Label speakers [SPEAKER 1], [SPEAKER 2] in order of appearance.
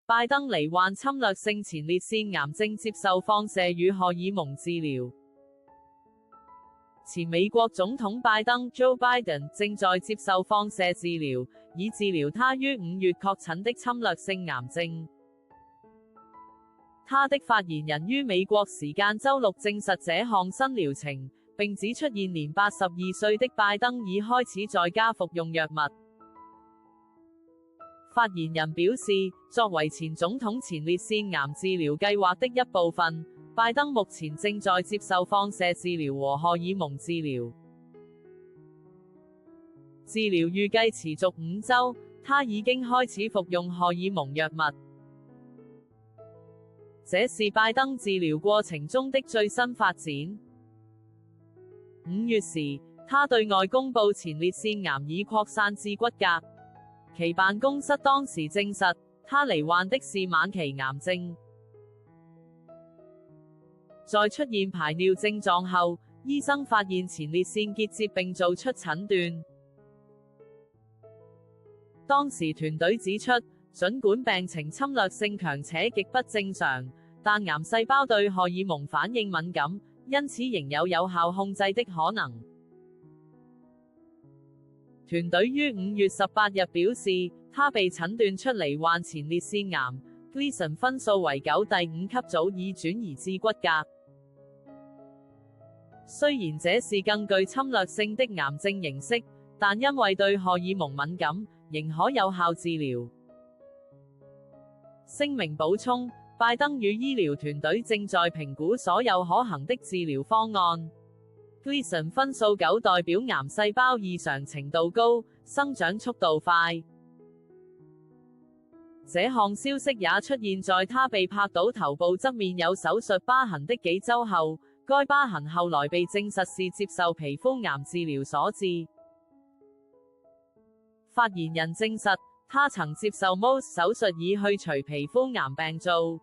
[SPEAKER 1] 拜登罹患侵略性前列腺癌症，接受放射與荷爾蒙治療。前美國總統拜登 Joe Biden 正在接受放射治療，以治療他於5月確診的侵略性癌症。他的發言人於美國時間週六證實這項新療程，並指出現年82歲的拜登已開始在家服用藥物。發言人表示，作為前總統前列腺癌治療計劃的一部分，拜登目前正在接受放射治療和荷爾蒙治療。治療預計持續5週，他已經開始服用荷爾蒙藥物。這是拜登治療過程中的最新發展。5月時，他對外公佈前列腺癌已擴散至骨骼。其辦公室當時證實，他罹患的是晚期癌症。在出現排尿症狀後，醫生發現前列腺結節並做出診斷。當時團隊指出，儘管病情侵略性強且極不正常，但癌細胞對荷爾蒙反應敏感，因此仍有效控制的可能。團隊於5月18日表示，他被診斷出罹患前列腺癌 ，Gleason 分數為9第5級組，已轉移至骨骼。雖然這是更具侵略性的癌症形式，但因為對荷爾蒙敏感，仍可有效治療。聲明補充，拜登與醫療團隊正在評估所有可行的治療方案。Gleason 分數9代表癌細胞異常程度高，生長速度快。這項消息也出現在他被拍到頭部側面有手術疤痕的幾週後，該疤痕後來被證實是接受皮膚癌治療所致。發言人證實，他曾接受 Mohs 手術以去除皮膚癌病灶。